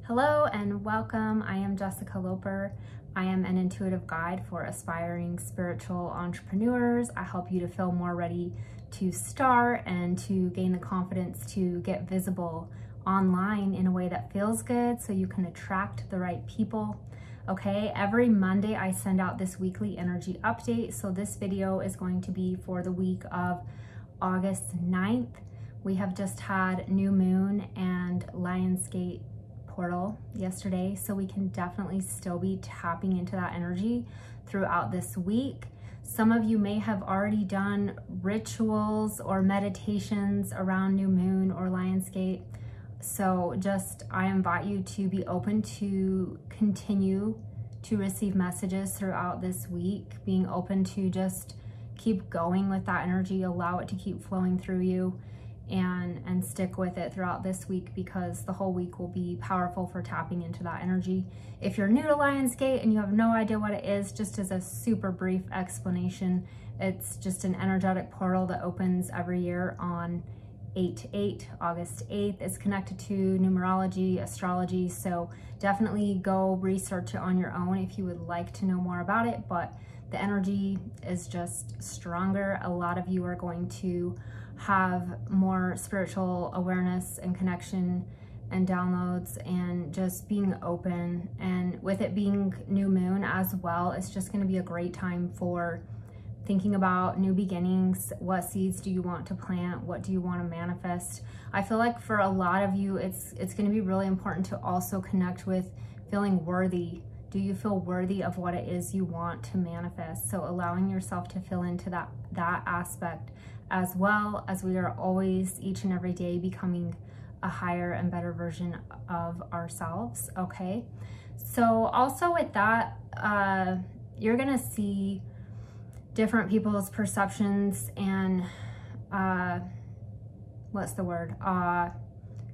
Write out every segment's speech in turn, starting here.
Hello and welcome. I am Jessica Loper. I am an intuitive guide for aspiring spiritual entrepreneurs. I help you to feel more ready to start and to gain the confidence to get visible online in a way that feels good so you can attract the right people. Okay, every Monday I send out this weekly energy update. So this video is going to be for the week of August 9th. We have just had new moon and Lionsgate portal yesterday, so we can definitely still be tapping into that energy throughout this week. Some of you may have already done rituals or meditations around new moon or Lionsgate. So I invite you to be open to continue to receive messages throughout this week, being open to just keep going with that energy, allow it to keep flowing through you, and stick with it throughout this week, because the whole week will be powerful for tapping into that energy. If you're new to Lionsgate and you have no idea what it is, just as a super brief explanation, it's just an energetic portal that opens every year on 8/8, August 8th. It's connected to numerology, astrology, so definitely go research it on your own if you would like to know more about it, but the energy is just stronger. A lot of you are going to have more spiritual awareness and connection and downloads and just being open. And with it being new moon as well, it's just going to be a great time for thinking about new beginnings. What seeds do you want to plant? What do you want to manifest? I feel like for a lot of you, it's going to be really important to also connect with feeling worthy. Do you feel worthy of what it is you want to manifest? So allowing yourself to feel into that aspect, as well as we are always, each and every day, becoming a higher and better version of ourselves, okay? So also with that, you're gonna see different people's perceptions and,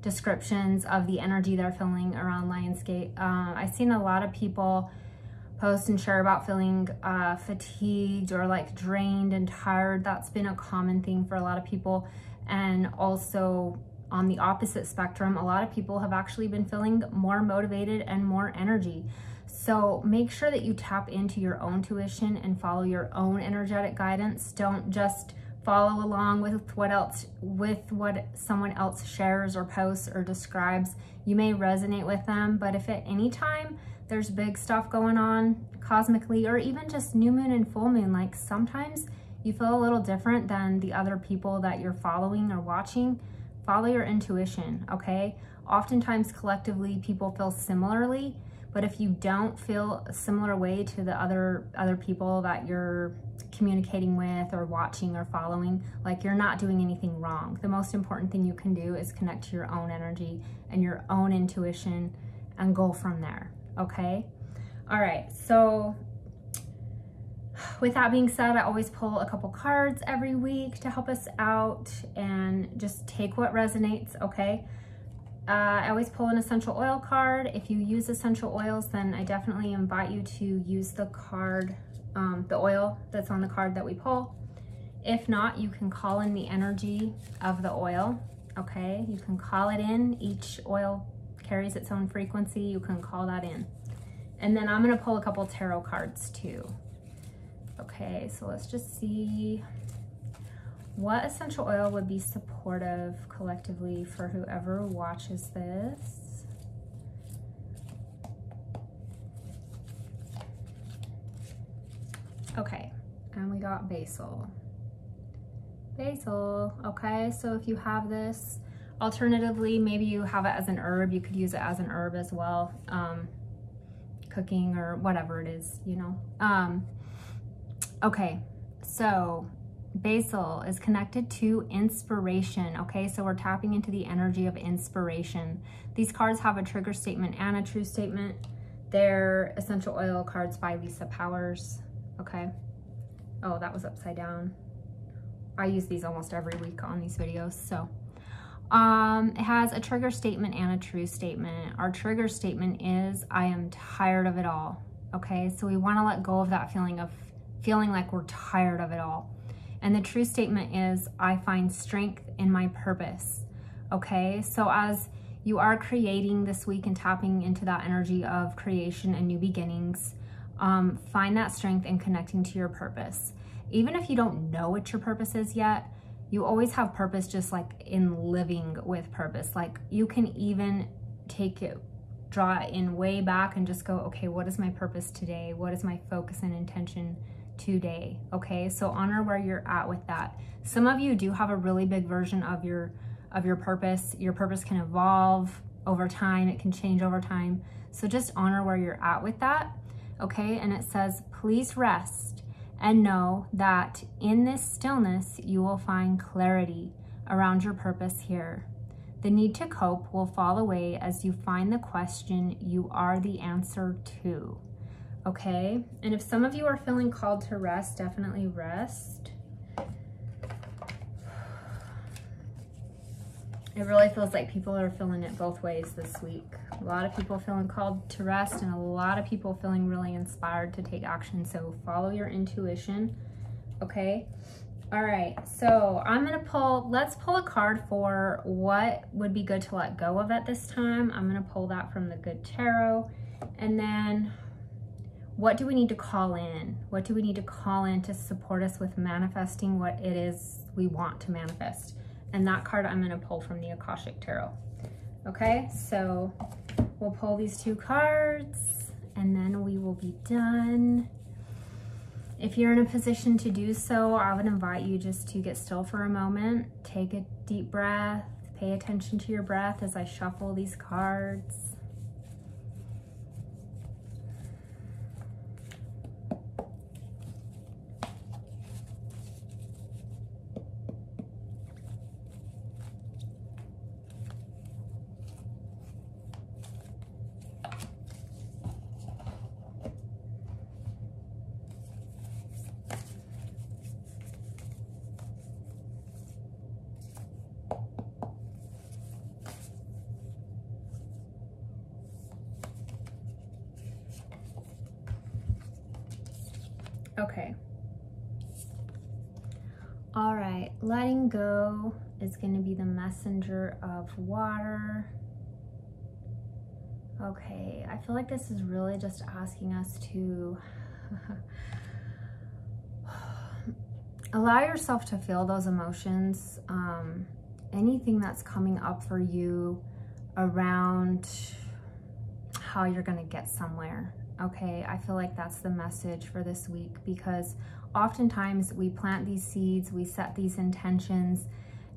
descriptions of the energy they're feeling around Lionsgate. I've seen a lot of people post and share about feeling fatigued or like drained and tired. That's been a common thing for a lot of people. And also on the opposite spectrum, a lot of people have actually been feeling more motivated and more energy. So make sure that you tap into your own intuition and follow your own energetic guidance. Don't just follow along with what someone else shares or posts or describes. You may resonate with them, but if at any time there's big stuff going on cosmically, or even just new moon and full moon, like sometimes you feel a little different than the other people that you're following or watching, follow your intuition, okay? Oftentimes collectively people feel similarly, but if you don't feel a similar way to the other people that you're communicating with or watching or following, like you're not doing anything wrong. The most important thing you can do is connect to your own energy and your own intuition and go from there, okay? All right, so with that being said, I always pull a couple cards every week to help us out and just take what resonates, okay? I always pull an essential oil card. If you use essential oils, then I definitely invite you to use the card, the oil that's on the card that we pull. If not, you can call in the energy of the oil, okay? You can call it in. Each oil carries its own frequency. You can call that in. And then I'm gonna pull a couple tarot cards too. Okay, so let's just see what essential oil would be supportive collectively for whoever watches this. Okay, and we got basil. Basil, okay, so if you have this, alternatively, maybe you have it as an herb. You could use it as an herb as well, cooking or whatever it is, you know. Okay, so basil is connected to inspiration, okay? So we're tapping into the energy of inspiration. These cards have a trigger statement and a true statement. They're essential oil cards by Lisa Powers, okay? Oh, that was upside down. I use these almost every week on these videos, so. It has a trigger statement and a true statement. Our trigger statement is, I am tired of it all, okay? So we wanna let go of that feeling like we're tired of it all. And the true statement is, I find strength in my purpose, okay? So as You are creating this week and tapping into that energy of creation and new beginnings. Find that strength in connecting to your purpose. Even if you don't know what your purpose is yet, you always have purpose, just like in living with purpose. Like you can even draw it in way back and just go, okay, what is my purpose today? What is my focus and intention today? Okay, so honor where you're at with that. Some of you do have a really big version of your purpose. Your purpose can evolve over time. It can change over time. So just honor where you're at with that. Okay, and it says, please rest and know that in this stillness, you will find clarity around your purpose here. The need to cope will fall away as you find the question you are the answer to. Okay, and if some of you are feeling called to rest, definitely rest. It really feels like people are feeling it both ways this week. A lot of people feeling called to rest and a lot of people feeling really inspired to take action. So follow your intuition, okay? All right, so I'm gonna let's pull a card for what would be good to let go of at this time. I'm gonna pull that from the Good Tarot. And then what do we need to call in? What do we need to call in to support us with manifesting what it is we want to manifest? And that card I'm gonna pull from the Akashic Tarot. Okay, so we'll pull these two cards and then we will be done. If you're in a position to do so, I would invite you just to get still for a moment, take a deep breath, pay attention to your breath as I shuffle these cards. Okay. All right, letting go is going to be the messenger of water. Okay, I feel like this is really just asking us to allow yourself to feel those emotions. Anything that's coming up for you around how you're going to get somewhere. Okay, I feel like that's the message for this week, because oftentimes we plant these seeds, we set these intentions,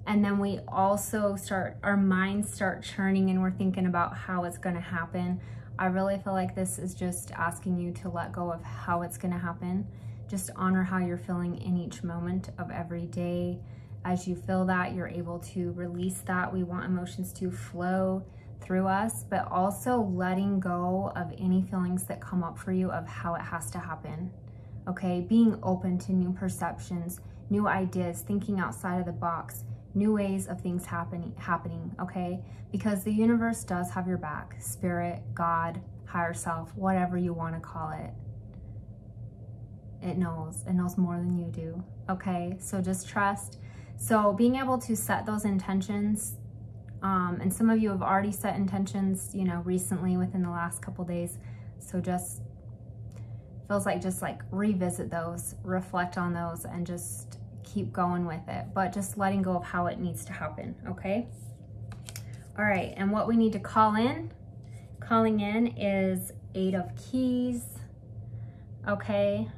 and then we also our minds start churning and we're thinking about how it's going to happen. I really feel like this is just asking you to let go of how it's going to happen. Just honor how you're feeling in each moment of every day. As you feel that, you're able to release that. We want emotions to flow through us, but also letting go of any feelings that come up for you of how it has to happen. Okay, being open to new perceptions, new ideas, thinking outside of the box, new ways of things happening, okay? Because the universe does have your back. Spirit, God, higher self, whatever you want to call it. It knows more than you do, okay? So just trust. So being able to set those intentions, and some of you have already set intentions, you know, recently within the last couple days. So just feels like just like revisit those, reflect on those, and just keep going with it. But just letting go of how it needs to happen, okay? All right, and what we need to calling in is 8 of Keys, okay?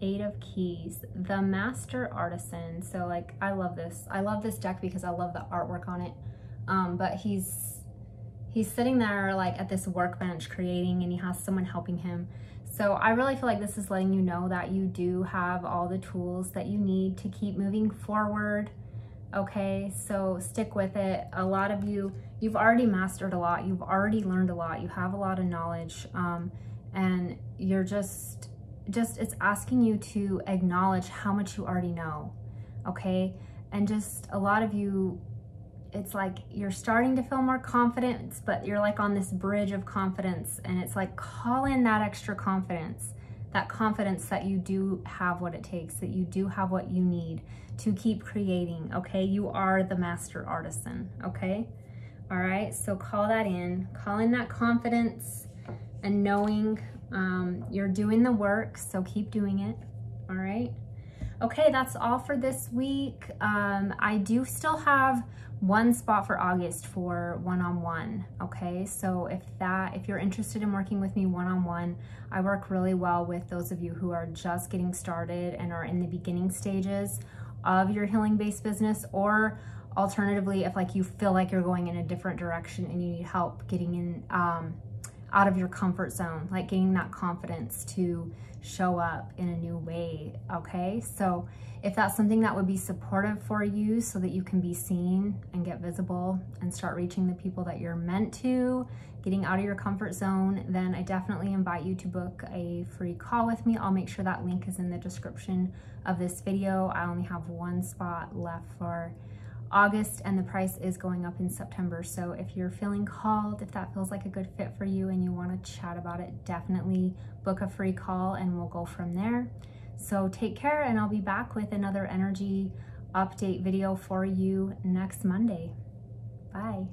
8 of Keys, the Master Artisan. So like, I love this deck because I love the artwork on it. But he's sitting there like at this workbench creating, and he has someone helping him. So I really feel like this is letting you know that you do have all the tools that you need to keep moving forward. Okay, so stick with it. A lot of you've already mastered a lot. You've already learned a lot. You have a lot of knowledge, and you're just it's asking you to acknowledge how much you already know. Okay, and just a lot of you, it's like you're starting to feel more confident, but you're like on this bridge of confidence, and it's like, call in that extra confidence, that you do have what it takes, that you do have what you need to keep creating, okay? You are the Master Artisan, okay? All right, so call that in. Call in that confidence and knowing you're doing the work, so keep doing it. All right. Okay, that's all for this week. I do still have one spot for August for one-on-one. Okay, so if you're interested in working with me one-on-one, I work really well with those of you who are just getting started and are in the beginning stages of your healing-based business, or alternatively, if like you feel like you're going in a different direction and you need help getting in out of your comfort zone, like gaining that confidence to show up in a new way. Okay, so if that's something that would be supportive for you so that you can be seen and get visible and start reaching the people that you're meant to, getting out of your comfort zone, then I definitely invite you to book a free call with me. I'll make sure that link is in the description of this video. I only have one spot left for August, and the price is going up in September. So if you're feeling called, if that feels like a good fit for you and you want to chat about it, definitely book a free call and we'll go from there. So take care, and I'll be back with another energy update video for you next Monday. Bye.